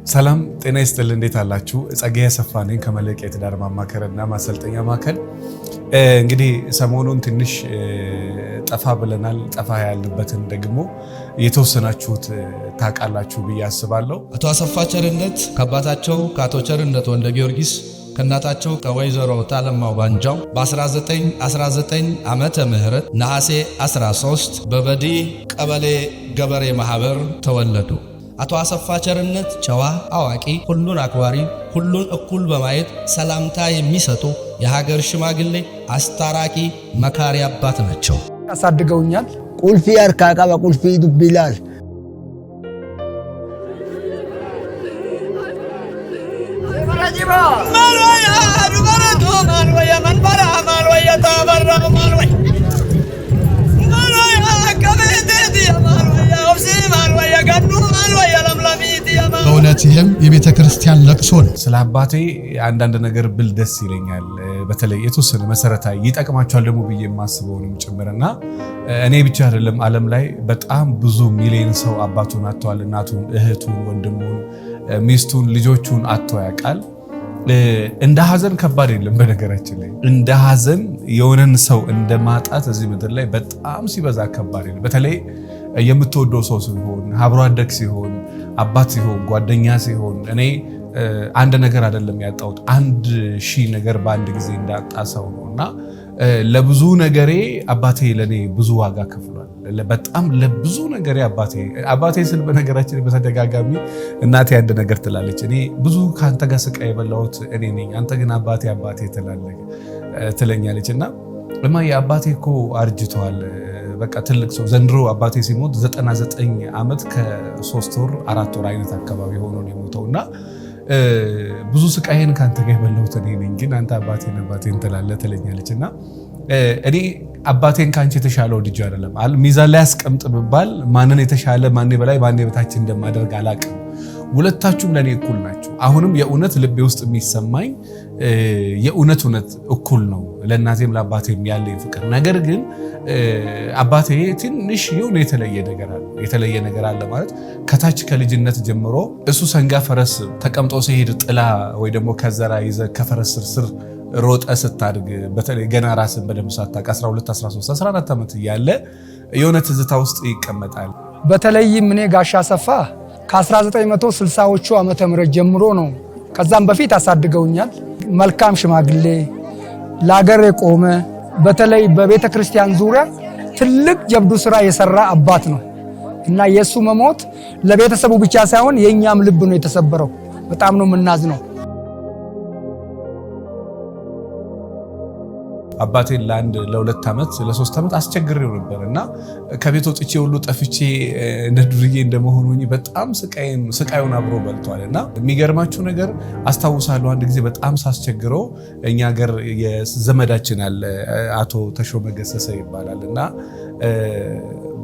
ሰላም ጤና ይስጥልን። እንዴት አላችሁ? ጸጋዬ አሰፋ ነኝ ከመለቅ የትዳር ማማከርና ማሰልጠኛ ማዕከል። እንግዲህ ሰሞኑን ትንሽ ጠፋ ብለናል። ጠፋ ያለበትን ደግሞ የተወሰናችሁት ታውቃላችሁ ብዬ አስባለሁ። አቶ አሰፋ ቸርነት ከአባታቸው ከአቶ ቸርነት ወልደ ጊዮርጊስ ከእናታቸው ከወይዘሮ ታለማው ባንጃው በ1919 ዓመተ ምህረት ነሐሴ 13 በበዲ ቀበሌ ገበሬ ማህበር ተወለዱ። አቶ አሰፋ ቸርነት ጨዋ፣ አዋቂ፣ ሁሉን አክባሪ፣ ሁሉን እኩል በማየት ሰላምታ የሚሰጡ የሀገር ሽማግሌ፣ አስታራቂ፣ መካሪ አባት ናቸው። አሳድገውኛል። ቁልፊ አርካቃ በቁልፊ ዱብይላል በእውነት ይህም የቤተ ክርስቲያን ለቅሶ ነው። ስለ አባቴ አንዳንድ ነገር ብል ደስ ይለኛል። በተለይ የተወሰነ መሰረታዊ ይጠቅማቸዋል ደግሞ ብዬ የማስበውንም ጭምርና እኔ ብቻ አይደለም ዓለም ላይ በጣም ብዙ ሚሊዮን ሰው አባቱን አጥቷል። እናቱን፣ እህቱን፣ ወንድሙን፣ ሚስቱን፣ ልጆቹን አጥቶ ያውቃል። እንደ ሐዘን ከባድ የለም። በነገራችን ላይ እንደ ሐዘን የሆነን ሰው እንደ ማጣት እዚህ ምድር ላይ በጣም ሲበዛ ከባድ የለም። በተለይ የምትወደው ሰው ሲሆን፣ አብሮ አደግ ሲሆን፣ አባት ሲሆን፣ ጓደኛ ሲሆን እኔ አንድ ነገር አይደለም ያጣሁት 1000 ነገር በአንድ ጊዜ እንዳጣ ሰው ነውና ለብዙ ነገሬ አባቴ ለኔ ብዙ ዋጋ ከፍሏል። በጣም ለብዙ ነገሬ አባቴ ስል በነገራችን በተደጋጋሚ እናቴ አንድ ነገር ትላለች። እኔ ብዙ ካንተ ጋር ስቃይ የበላሁት እኔ ነኝ፣ አንተ ግን አባቴ ትለኛለችና እማዬ አባቴ እኮ አርጅቷል። በቃ ትልቅ ሰው ዘንድሮ አባቴ ሲሞት 99 ዓመት ከ3 ወር 4 ወር አይነት አካባቢ ሆኖ ነው የሞተውና ብዙ ስቃይን ካንተ ጋር የበላሁት እኔ ነኝ፣ ግን አንተ አባቴን ትለኛለችና እኔ አባቴን ካንቺ የተሻለው ልጅ አይደለም ሚዛን ላይ አስቀምጥ ብባል ማንን የተሻለ ማን በላይ ማን በታች እንደማደርግ አላቅም። ሁለታችሁም ለኔ እኩል ናችሁ። አሁንም የእውነት ልቤ ውስጥ የሚሰማኝ የእውነት እኩል ነው ለእናቴም ለአባቴም ያለኝ ፍቅር። ነገር ግን አባቴ ትንሽ የሆነ የተለየ ነገር አለ ማለት ከታች ከልጅነት ጀምሮ እሱ ሰንጋ ፈረስ ተቀምጦ ሲሄድ ጥላ ወይ ደግሞ ከዘራ ይዘ ከፈረስ ስር ሮጠ ስታድግ በተለይ ገና ራስን በደንብ ሳታውቅ 12 13 14 ዓመት እያለ የሆነ ትዝታ ውስጥ ይቀመጣል። በተለይም እኔ ጋሻ አሰፋ ከ1960ዎቹ ዓመተ ምህረት ጀምሮ ነው። ከዛም በፊት አሳድገውኛል። መልካም ሽማግሌ፣ ለሀገር የቆመ በተለይ በቤተ ክርስቲያን ዙሪያ ትልቅ ጀብዱ ስራ የሰራ አባት ነው እና የሱ መሞት ለቤተሰቡ ብቻ ሳይሆን የኛም ልብ ነው የተሰበረው። በጣም ነው የምናዝነው። አባቴን ለ2 ዓመት ለ3 ዓመት አስቸግሬው ነበርና ከቤት ወጥቼ ሁሉ ጠፍቼ እንደ ዱርዬ እንደመሆኑ በጣም ስቃዩን አብሮ በልቷልና የሚገርማችሁ ነገር አስታውሳለሁ። አንድ ጊዜ በጣም ሳስቸግረው እኛ ሀገር የዘመዳችን አለ አቶ ተሾመ ገሰሰ ይባላልና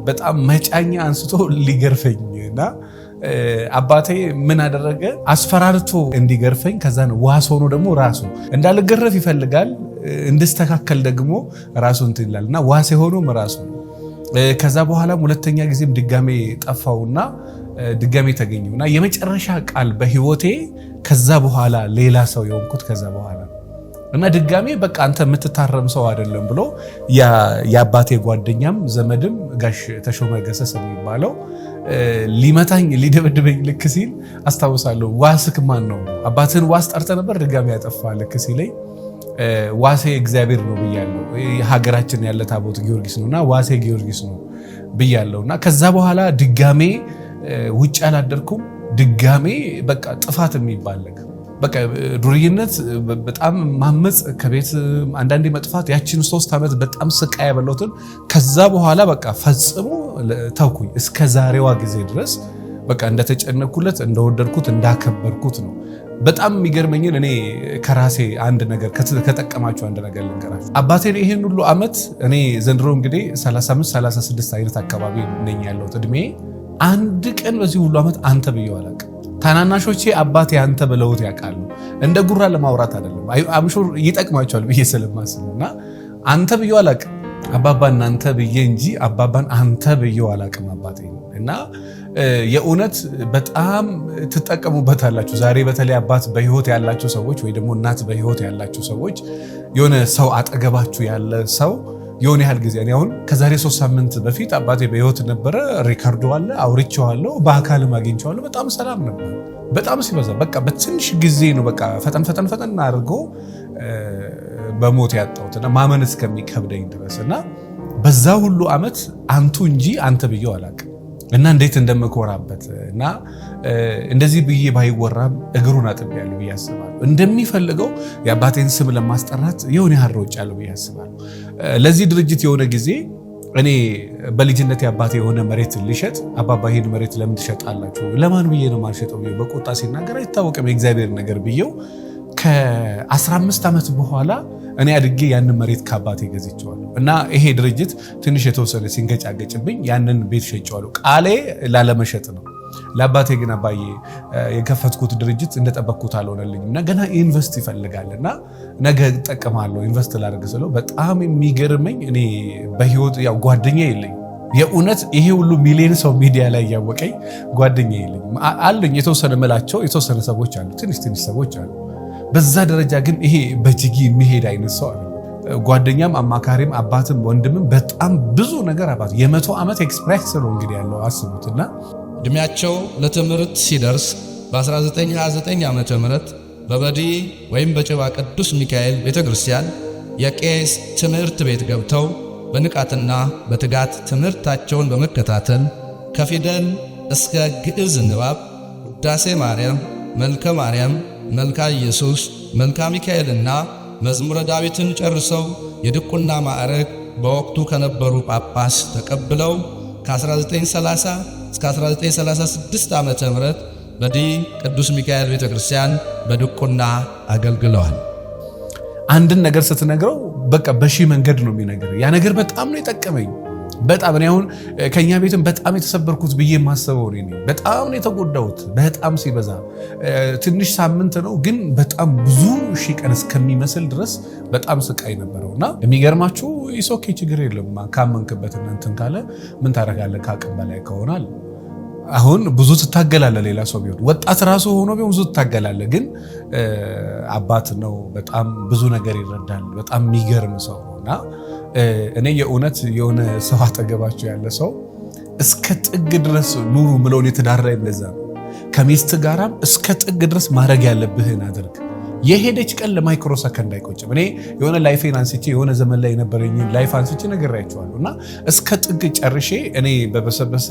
በጣም መጫኛ አንስቶ ሊገርፈኝና አባቴ ምን አደረገ? አስፈራርቶ እንዲገርፈኝ ከዛ ነው ዋስ ሆኖ ደግሞ ራሱ እንዳልገረፍ ይፈልጋል እንድስተካከል ደግሞ ራሱ እንትን ይላልና ዋስ ሆኖም ራሱ ነው። ከዛ በኋላም ሁለተኛ ጊዜም ድጋሜ ጠፋውና ድጋሜ ተገኘውና የመጨረሻ ቃል በህይወቴ ከዛ በኋላ ሌላ ሰው የሆንኩት ከዛ በኋላ እና ድጋሜ በቃ አንተ የምትታረም ሰው አይደለም ብሎ የአባቴ ጓደኛም ዘመድም ጋሽ ተሾመ ገሰሰ የሚባለው ሊመታኝ ሊደበድበኝ ልክ ሲል አስታውሳለሁ። ዋስክ ማን ነው? አባትን ዋስ ጠርተ ነበር ድጋሜ ያጠፋ ልክ ሲለኝ ዋሴ እግዚአብሔር ነው ብያለሁ። ሀገራችን ያለ ታቦት ጊዮርጊስ ነውና ዋሴ ጊዮርጊስ ነው ብያለሁና ከዛ በኋላ ድጋሜ ውጭ አላደርኩም። ድጋሜ በቃ ጥፋት የሚባል ነገር በቃ ዱርዬነት፣ በጣም ማመጽ፣ ከቤት አንዳንዴ መጥፋት ያችን 3 ዓመት በጣም ስቃይ ያበላሁትን ከዛ በኋላ በቃ ፈጽሞ ተውኩኝ። እስከ ዛሬዋ ጊዜ ድረስ በቃ እንደተጨነኩለት እንደወደድኩት እንዳከበርኩት ነው። በጣም የሚገርመኝን እኔ ከራሴ አንድ ነገር ከጠቀማችሁ አንድ ነገር ልንገራችሁ። አባቴን ይሄን ሁሉ ዓመት እኔ ዘንድሮ እንግዲህ 35 36 አይነት አካባቢ ነኝ ያለሁት እድሜ አንድ ቀን በዚህ ሁሉ ዓመት አንተ ብዬው አላውቅም። ታናናሾቼ አባቴ አንተ ብለውት ያውቃሉ። እንደ ጉራ ለማውራት አይደለም አምሹር ይጠቅማቸዋል ብዬ ስለማስብና አንተ ብዬው አላውቅም። አባባን አንተ ብዬ እንጂ አባባን አንተ ብዬው አላውቅም አባቴ እና የእውነት በጣም ትጠቀሙበታላችሁ። ዛሬ በተለይ አባት በህይወት ያላችሁ ሰዎች ወይ ደግሞ እናት በህይወት ያላችሁ ሰዎች የሆነ ሰው አጠገባችሁ ያለ ሰው የሆነ ያህል ጊዜ እኔ አሁን ከዛሬ 3 ሳምንት በፊት አባቴ በህይወት ነበረ። ሪካርዶ አለ፣ አውርቼዋለሁ፣ በአካልም አግኝቼዋለሁ። በጣም ሰላም ነበር። በጣም ሲበዛ በቃ በትንሽ ጊዜ ነው በቃ ፈጠን አድርጎ በሞት ያጣሁትና ማመን እስከሚከብደኝ ድረስና በዛ ሁሉ ዓመት አንቱ እንጂ አንተ ብዬው አላውቅም እና እንዴት እንደምኮራበት እና እንደዚህ ብዬ ባይወራም እግሩን አጥቤያለሁ ብዬ አስባለሁ። እንደሚፈልገው የአባቴን ስም ለማስጠራት የሆነ ያሮጫለሁ ብዬ አስባለሁ። ለዚህ ድርጅት የሆነ ጊዜ እኔ በልጅነት አባቴ የሆነ መሬት ልሸጥ አባባ ይሄን መሬት ለምን ትሸጣላችሁ? ለማን ብዬ ነው ማልሸጠው ብዬ በቁጣ ሲናገር አይታወቅም የእግዚአብሔር ነገር ብዬው ከ15 ዓመት በኋላ እኔ አድጌ ያንን መሬት ከአባቴ ገዝቼዋለሁ እና ይሄ ድርጅት ትንሽ የተወሰነ ሲንገጫገጭብኝ ያንን ቤት ሸጬዋለሁ። ቃሌ ላለመሸጥ ነው። ለአባቴ ግን አባዬ የከፈትኩት ድርጅት እንደጠበቅኩት አልሆነልኝም እና ገና ኢንቨስት ይፈልጋልና ነገ እጠቀማለሁ ኢንቨስት ላደርግ ስለው በጣም የሚገርመኝ እኔ በህይወት ያው ጓደኛ የለኝም። የእውነት ይሄ ሁሉ ሚሊዮን ሰው ሚዲያ ላይ ያወቀኝ ጓደኛ የለኝም። አሉኝ የተወሰነ መላቸው የተወሰነ ሰዎች አሉ፣ ትንሽ ሰዎች አሉ። በዛ ደረጃ ግን ይሄ በጅጊ የሚሄድ አይነት ሰው አለ። ጓደኛም አማካሪም አባትም ወንድምም በጣም ብዙ ነገር አባት የ100 ዓመት ኤክስፕሪየንስ ነው እንግዲህ ያለው አስቡትና እድሜያቸው ለትምህርት ሲደርስ በ1929 ዓመተ ምህረት በበዲ ወይም በጭባ ቅዱስ ሚካኤል ቤተክርስቲያን የቄስ ትምህርት ቤት ገብተው በንቃትና በትጋት ትምህርታቸውን በመከታተል ከፊደል እስከ ግዕዝ ንባብ፣ ውዳሴ ማርያም፣ መልከ ማርያም፣ መልካ ኢየሱስ፣ መልካ ሚካኤልና መዝሙረ ዳዊትን ጨርሰው የድቁና ማዕረግ በወቅቱ ከነበሩ ጳጳስ ተቀብለው ከ1930 እስከ 1936 ዓመተ ምህረት በዲ ቅዱስ ሚካኤል ቤተክርስቲያን በድቁና አገልግለዋል። አንድን ነገር ስትነግረው በቃ በሺህ መንገድ ነው የሚነግረው። ያ ነገር በጣም ነው የጠቀመኝ። በጣም እኔ አሁን ከኛ ቤትም በጣም የተሰበርኩት ብዬ ማሰበው ነኝ። በጣም ነው የተጎዳሁት። በጣም ሲበዛ ትንሽ ሳምንት ነው ግን በጣም ብዙ ሺህ ቀን እስከሚመስል ድረስ በጣም ስቃይ ነበረውና የሚገርማችሁ ኢሶኬ ችግር የለም ካመንክበት እንትን ካለ ምን ታደርጋለህ? ከአቅም በላይ ከሆናል አሁን ብዙ ትታገላለህ። ሌላ ሰው ቢሆን ወጣት ራሱ ሆኖ ቢሆን ብዙ ትታገላለህ። ግን አባት ነው፣ በጣም ብዙ ነገር ይረዳል። በጣም የሚገርም ሰው ነውና እኔ የእውነት የሆነ ሰው አጠገባቸው ያለ ሰው እስከ ጥግ ድረስ ኑሩ ምለውን የተዳራ እንደዛ ነው። ከሚስት ጋራም እስከ ጥግ ድረስ ማድረግ ያለብህን አድርግ። የሄደች ቀን ለማይክሮ ሰከንድ አይቆጭም። እኔ የሆነ ላይፌን አንስቼ የሆነ ዘመን ላይ የነበረኝ ላይፍ አንስቼ ነግሬያቸዋለሁ እና እስከ ጥግ ጨርሼ እኔ በበሰበሰ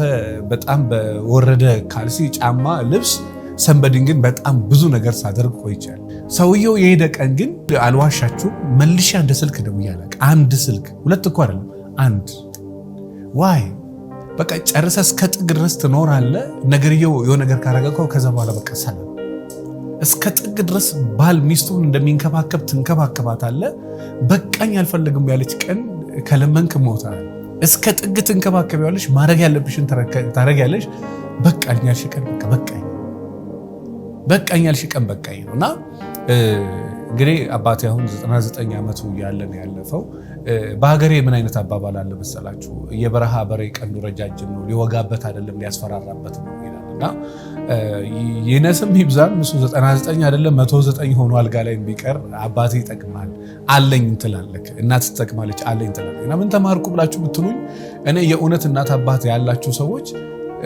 በጣም በወረደ ካልሲ፣ ጫማ፣ ልብስ ሰንበድን ግን በጣም ብዙ ነገር ሳደርግ ቆይቻለሁ። ሰውየው የሄደ ቀን ግን አልዋሻችሁ መልሼ አንድ ስልክ ደውዬ አላውቅም። አንድ ስልክ ሁለት እኮ አይደለም አንድ። ዋይ በቃ ጨርሰህ እስከ ጥግ ድረስ ትኖራለህ። ነገርየው የሆነ ነገር ካረገከው ከዛ በኋላ በቃ ሰላም። እስከ ጥግ ድረስ ባል ሚስቱን እንደሚንከባከብ ትንከባከባታለህ። በቃኝ አልፈልግም ያለች ቀን ከለመንክ ሞታል። እስከ ጥግ ትንከባከቢያለሽ፣ ማድረግ ያለብሽን ታረጊያለሽ። በቃኝ ያልሽ ቀን በቃኝ ያልሽ ቀን በቃኝ ነውና እንግዲህ አባቴ አሁን 99 ዓመቱ ያለ ነው ያለፈው። በሀገሬ ምን አይነት አባባል አለ መሰላችሁ? የበረሃ በሬ ቀንዱ ረጃጅም ነው፣ ሊወጋበት አይደለም ሊያስፈራራበት ነው ይላልና ይነስም ይብዛም እሱ 99 አይደለም 109 ሆኖ አልጋ ላይ ቢቀር አባቴ ይጠቅማል አለኝ ትላለህ። እናት ትጠቅማለች አለኝ ትላለህ። እና ምን ተማርኩ ብላችሁ ብትሉኝ እኔ የእውነት እናት አባት ያላችሁ ሰዎች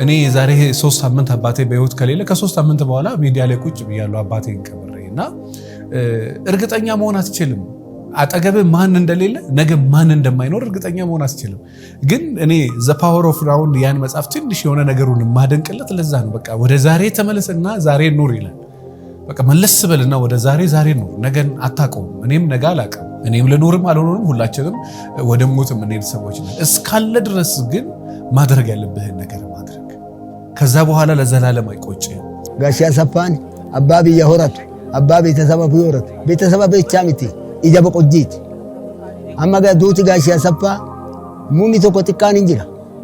እኔ የዛሬ 3 ሳምንት አባቴ በህይወት ከሌለ ከ3 ሳምንት በኋላ ሚዲያ ላይ ቁጭ ብያለሁ አባቴን ቀብሬና እርግጠኛ መሆን አትችልም። አጠገብ ማን እንደሌለ ነገ ማን እንደማይኖር እርግጠኛ መሆን አትችልም። ግን እኔ ዘ ፓወር ኦፍ ናው ያን መጽሐፍ ትንሽ የሆነ ነገሩን ማደንቅለት ለዛ ነው። በቃ ወደ ዛሬ ተመለስና ዛሬ ኑር ይላል። በቃ መለስ በልና ወደ ዛሬ ኑር። ነገን አታውቀውም። እኔም ነገ አላውቅም። እኔም ልኖርም አልኖርም ሁላችንም ወደ ሞት የምንሄድ ሰዎች ነን። እስካለ ድረስ ግን ማድረግ ያለብህን ነገር ማድረግ ከዛ በኋላ ለዘላለም አይቆጭም። ጋሽ አሰፋን አባ ብያ ሆረቱ አባ ቤተሰብ ሆረቱ ቤተሰብ ብቻ ምት ኢጃ በቆጂት አማጋ ዱቲ ጋሽ አሰፋ ሙኒ ቶኮ ጥቃን እንጀራ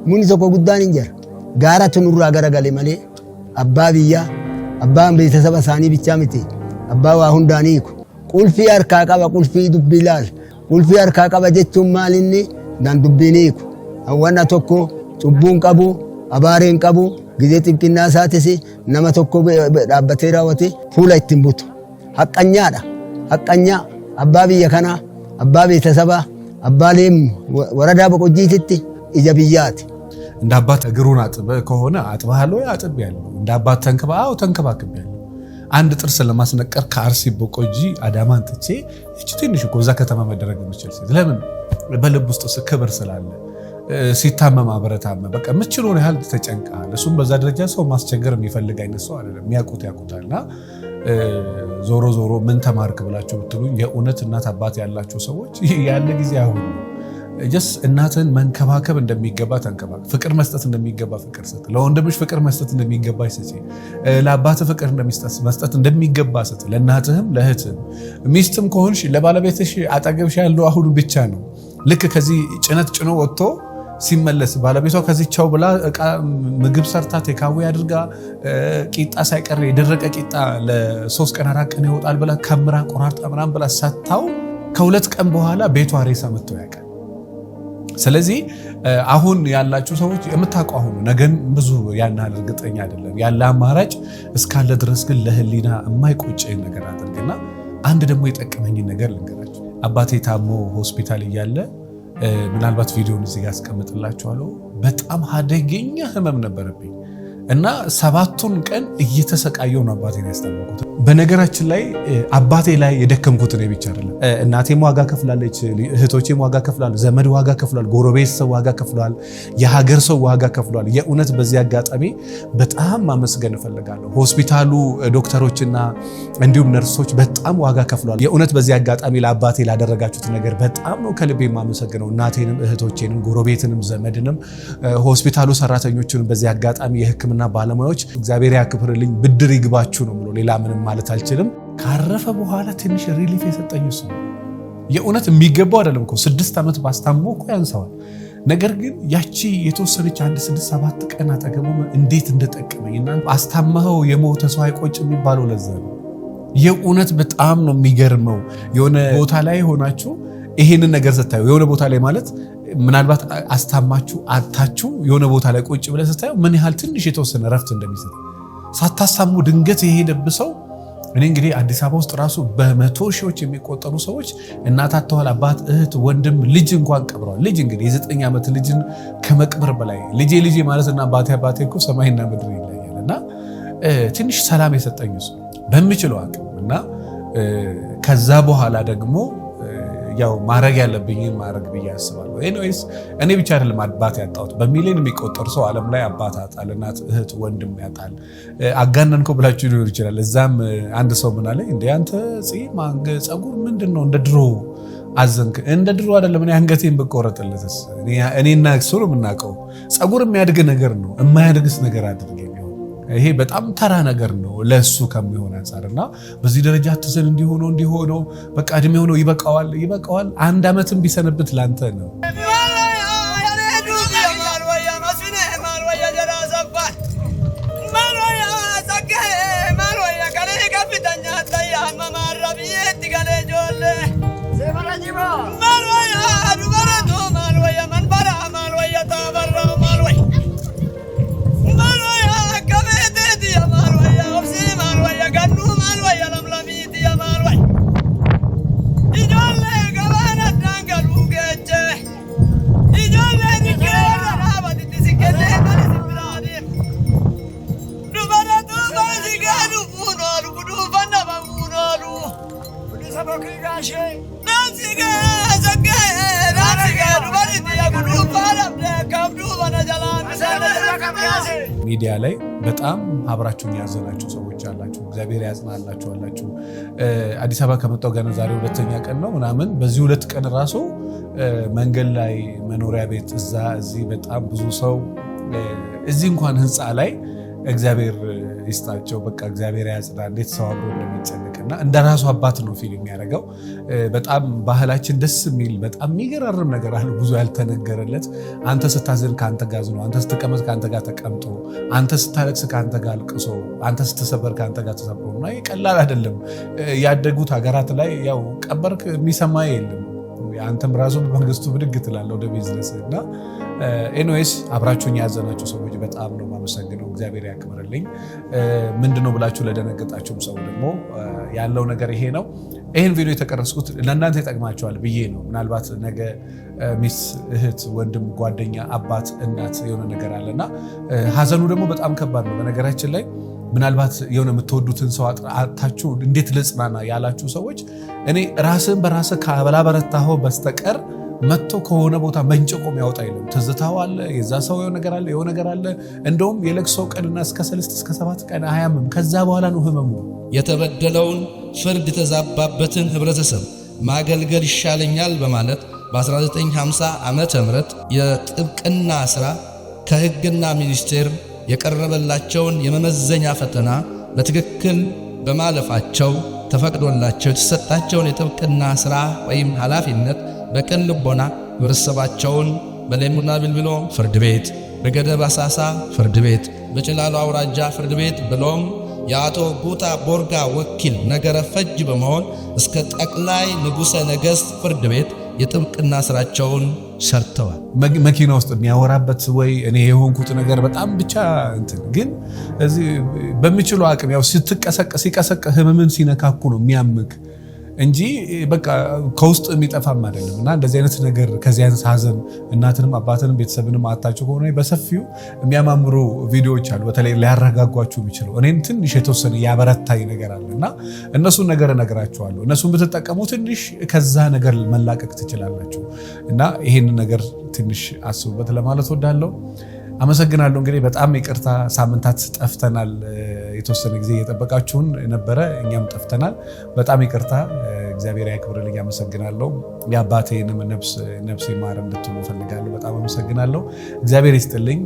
ሙኒ ቶኮ ጉዳን እንጀራ ጋራቱ ኑሩ አገረጋለ ማለ አባ ብያ አባን ቤተሰብ ሳኒ ብቻ ምት አባ ዋሁን ዳኒኩ ቁልፊ አርካ ቀባ ቁልፊ ዱብላል ቁልፊ አርካ ቀባ ጀቹ ማልኒ ዳን ዱብኒኩ አዋና ቶኮ ጩቡን ቀቡ abaareen qabu gizee xibqinnaa isaatis nama tokko dhaabbatee raawwate fuula ittiin butu haqqanyaadha haqqanyaa abbaa biyya kanaa abbaa ቤተሰባ abbaa leemu waradaa boqojjiititti ija biyyaati እንደ አባት እግሩን አጥበ ከሆነ አጥባለሁ ያጥብያለሁ እንደ አባት ተንከባው ተንከባክብያለሁ አንድ ጥርስ ለማስነቀር ከአርሲ ቦቆጂ አዳማን ጥቼ እቺ ትንሽ እኮ እዛ ከተማ መደረግ የሚችል ሲል ለምን በልብ ውስጥ ክብር ስላለ ሲታመም አበረታመ በቃ ምችሎን ያህል ተጨንቃለ እሱም በዛ ደረጃ ሰው ማስቸገር የሚፈልግ አይነት ሰው አይደለም የሚያውቁት ያውቁታልና ዞሮ ዞሮ ምን ተማርክ ብላችሁ ብትሉኝ የኡነት እናት አባት ያላችሁ ሰዎች ያለ ጊዜ አሁን ጀስ እናትን መንከባከብ እንደሚገባ ተንከባከብ ፍቅር መስጠት እንደሚገባ ፍቅር ሰጥ ለወንድምሽ ፍቅር መስጠት እንደሚገባ ይሰጪ ለአባት ፍቅር መስጠት እንደሚገባ ሰጥ ለእናትህም ለእህትህም ሚስትም ከሆንሽ ለባለቤትሽ አጠገብሽ ያለው አሁን ብቻ ነው ልክ ከዚህ ጭነት ጭኖ ወጥቶ ሲመለስ ባለቤቷ ከዚህ ቻው ብላ እቃ ምግብ ሰርታ ተካው ያድርጋ ቂጣ ሳይቀር የደረቀ ቂጣ ለ3 ቀን 4 ቀን ይወጣል ብላ ከምራ ቆራርጣ ምናም ብላ ሰጣው ከ2 ቀን በኋላ ቤቷ ሬሳ መጥቶ ያቀር ስለዚህ አሁን ያላችሁ ሰዎች የምታውቁ አሁን ነገን ብዙ ያናል እርግጠኛ አይደለም ያለ አማራጭ እስካለ ድረስ ግን ለህሊና የማይቆጨኝ ነገር አድርገና አንድ ደግሞ የጠቀመኝ ነገር ልንገራችሁ አባቴ ታሞ ሆስፒታል እያለ ምናልባት ቪዲዮውን እዚህ ጋር አስቀምጥላችኋለሁ በጣም አደገኛ ህመም ነበረብኝ እና 7ቱን ቀን እየተሰቃየው ነው አባቴን ያስተማርኩት በነገራችን ላይ አባቴ ላይ የደከምኩት ነው ብቻ አይደለም እናቴም ዋጋ ከፍላለች እህቶቼም ዋጋ ከፍላሉ ዘመድ ዋጋ ከፍሏል ጎረቤት ሰው ዋጋ ከፍሏል የሀገር ሰው ዋጋ ከፍሏል የኡነት በዚህ አጋጣሚ በጣም ማመስገን እፈልጋለሁ ሆስፒታሉ ዶክተሮችና እንዲሁም ነርሶች በጣም ዋጋ ከፍሏል የኡነት በዚህ አጋጣሚ ለአባቴ ላደረጋችሁት ነገር በጣም ነው ከልቤ ማመሰግነው እናቴንም እህቶቼንም ጎረቤትንም ዘመድንም ሆስፒታሉ ሰራተኞችንም በዚህ አጋጣሚ የህክምና ባለሙያዎች እግዚአብሔር ያክብርልኝ ብድር ይግባችሁ ነው ብሎ ሌላ ምንም ማለት አልችልም ካረፈ በኋላ ትንሽ ሪሊፍ የሰጠኝ እሱ የኡነት የሚገባው አይደለም እኮ 6 ዓመት ባስታሞ እኮ ያንሳዋል ነገር ግን ያቺ የተወሰነች 1-6-7 ቀን አጠገቡ እንዴት እንደጠቀመኝና አስታመኸው የሞተ ሰው አይቆጭ የሚባለው ለዛ ነው የኡነት በጣም ነው የሚገርመው የሆነ ቦታ ላይ ሆናችሁ ይሄንን ነገር ስታዩ የሆነ ቦታ ላይ ማለት ምናልባት አስታማችሁ አታችሁ የሆነ ቦታ ላይ ቁጭ ብለ ስታዩ ምን ያህል ትንሽ የተወሰነ ረፍት እንደሚሰጥ ሳታሳሙ ድንገት የሄደብሰው እኔ እንግዲህ አዲስ አበባ ውስጥ ራሱ በመቶ ሺዎች የሚቆጠሩ ሰዎች እናት አጥተዋል አባት እህት ወንድም ልጅ እንኳን ቀብረዋል ልጅ እንግዲህ የ9 ዓመት ልጅን ከመቅበር በላይ ልጄ ማለትና አባቴ እኮ ሰማይና ምድር ይለያልና ትንሽ ሰላም የሰጠኝ እሱ በሚችለው አቅም እና ከዛ በኋላ ደግሞ ያው ማረግ ያለብኝን ማረግ ብዬ አስባለሁ ኤኒዌይስ እኔ ብቻ አይደለም አባት ያጣሁት በሚሊዮን የሚቆጠር ሰው ዓለም ላይ አባት ያጣል እናት እህት ወንድም ያጣል አጋነንከው ብላችሁ ሊሆን ይችላል እዛም አንድ ሰው ምን አለ እንዴ አንተ ጸጉር ምንድነው እንደ ድሮ አዘንክ እንደ ድሮ አይደለም እኔ አንገቴን በቆረጥልትስ እኔና እሱ ነው የምናውቀው ጸጉር የሚያድግ ነገር ነው የማያድግስ ነገር አድርገኝ ይሄ በጣም ተራ ነገር ነው ለሱ ከሚሆን አንፃርና በዚህ ደረጃ አትዘን እንዲሆነው በቃ እድሜው ነው ይበቃዋል አንድ አመትም ቢሰነብት ላንተ ነው ሚዲያ ላይ በጣም አብራችሁኝ ያዘናችሁ ሰዎች አላችሁ እግዚአብሔር ያጽናናችሁ አላችሁ አዲስ አበባ ከመጣው ገና ዛሬ 2ኛ ቀን ነው ምናምን በዚህ 2 ቀን ራሱ መንገድ ላይ መኖሪያ ቤት እዚህ በጣም ብዙ ሰው እዚህ እንኳን ህንፃ ላይ እግዚአብሔር ይስጣቸው በቃ እግዚአብሔር ያጽና እንዴት ሰው አብሮ እንደሚጨነቅና እንደራሱ አባት ነው ፊልም የሚያደርገው በጣም ባህላችን ደስ የሚል በጣም የሚገራርም ነገር አለ ብዙ ያልተነገረለት አንተ ስታዝን ካንተ ጋር ነው አንተ ስትቀመጥ ካንተ ጋር ተቀምጦ አንተ ስታለቅስ ካንተ ጋር አልቅሶ አንተ ስትሰበር ካንተ ጋር ተሰብሮና ይቀላል አይደለም ያደጉት ሀገራት ላይ ያው ቀበርክ የሚሰማ የለም አንተም ራሱ በመንግስቱ ብድግ ትላለህ ወደ ቢዝነስ እና ኤኒዌይስ አብራችሁኝ ያዘናችሁ ሰዎች በጣም ነው የማመሰግነው። እግዚአብሔር ያክብርልኝ። ምንድነው ብላችሁ ለደነገጣችሁም ሰው ደግሞ ያለው ነገር ይሄ ነው። ይህን ቪዲዮ የተቀረጽኩት ለእናንተ ይጠቅማቸዋል ብዬ ነው። ምናልባት ነገ ሚስት፣ እህት፣ ወንድም፣ ጓደኛ፣ አባት፣ እናት የሆነ ነገር አለና ሀዘኑ ደግሞ በጣም ከባድ ነው። በነገራችን ላይ ምናልባት የሆነ የምትወዱትን ሰው አጣችሁ እንዴት ልጽናና ያላችሁ ሰዎች እኔ ራስን በራስህ ካላበረታኸው በስተቀር መጥቶ ከሆነ ቦታ መንጭቆ የሚያወጣ የለም። ትዝታው አለ፣ የዛ ሰው የሆነ ነገር አለ፣ የሆነ ነገር አለ። እንደውም የለቅሶ ቀንና እስከ 3 እስከ 7 ቀን አያምም። ከዛ በኋላ ነው ህመሙ። የተበደለውን ፍርድ የተዛባበትን ህብረተሰብ ማገልገል ይሻለኛል በማለት በ1950 ዓመተ ምህረት የጥብቅና ሥራ ከሕግና ሚኒስቴር የቀረበላቸውን የመመዘኛ ፈተና በትክክል በማለፋቸው ተፈቅዶላቸው የተሰጣቸውን የጥብቅና ሥራ ወይም ኃላፊነት በቅን ልቦና ህብረተሰባቸውን በሌሙና ብልብሎ ፍርድ ቤት፣ በገደብ አሳሳ ፍርድ ቤት፣ በጭላሎ አውራጃ ፍርድ ቤት ብሎም የአቶ ጉታ ቦርጋ ወኪል ነገረ ፈጅ በመሆን እስከ ጠቅላይ ንጉሠ ነገሥት ፍርድ ቤት የጥብቅና ስራቸውን ሰርተዋል። መኪና ውስጥ የሚያወራበት ወይ እኔ የሆንኩት ነገር በጣም ብቻ እንትን ግን እዚህ በሚችሉ አቅም ያው ሲቀሰቀስ ህመምን ሲነካኩ ነው የሚያምክ እንጂ በቃ ከውስጥ የሚጠፋም አይደለም። እና እንደዚህ አይነት ነገር ከዚህ አይነት ሀዘን እናትንም አባትንም ቤተሰብንም አጣችሁ ከሆነ በሰፊው የሚያማምሩ ቪዲዮዎች አሉ። በተለይ ሊያረጋጓችሁ የሚችሉ እኔም ትንሽ የተወሰነ ያበረታኝ ነገር አለ እና እነሱን ነገር እነግራችኋለሁ። እነሱን ብትጠቀሙ ትንሽ ከዛ ነገር መላቀቅ ትችላላችሁ። እና ይሄንን ነገር ትንሽ አስቡበት ለማለት ወዳለሁ። አመሰግናለሁ። እንግዲህ በጣም ይቅርታ ሳምንታት ጠፍተናል። የተወሰነ ጊዜ እየጠበቃችሁን ነበረ፣ እኛም ጠፍተናል። በጣም ይቅርታ። እግዚአብሔር ያክብርልኝ። አመሰግናለሁ። የአባቴንም ነፍስ ይማር እንድትሉ ፈልጋለሁ። በጣም አመሰግናለሁ። እግዚአብሔር ይስጥልኝ።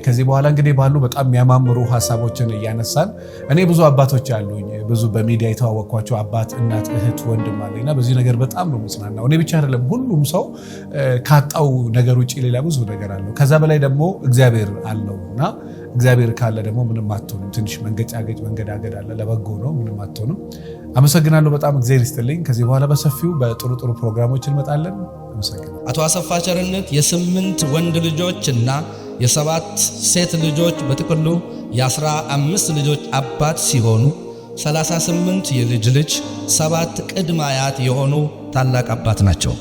ከዚህ በኋላ እንግዲህ ባሉ በጣም የሚያማምሩ ሀሳቦችን እያነሳን እኔ ብዙ አባቶች አሉኝ፣ ብዙ በሚዲያ የተዋወቅኳቸው አባት፣ እናት፣ እህት፣ ወንድም አለኝና በዚህ ነገር በጣም ነው የምጽናናው። እኔ ብቻ አይደለም፣ ሁሉም ሰው ካጣው ነገር ውጭ ሌላ ብዙ ነገር አለው። ከዛ በላይ ደግሞ እግዚአብሔር አለውና እግዚአብሔር ካለ ደግሞ ምንም አትሆንም። ትንሽ መንገዳገድ አለ፣ ለበጎ ነው፣ ምንም አትሆንም። አመሰግናለሁ በጣም እግዚአብሔር ይስጥልኝ። ከዚህ በኋላ በሰፊው በጥሩ ፕሮግራሞች እንመጣለን። አመሰግናለሁ። አቶ አሰፋ ቸርነት የ8 ወንድ ልጆችና የ7 ሴት ልጆች በጥቅሉ የ15 ልጆች አባት ሲሆኑ 38 የልጅ ልጅ 7 ቅድመ አያት የሆኑ ታላቅ አባት ናቸው።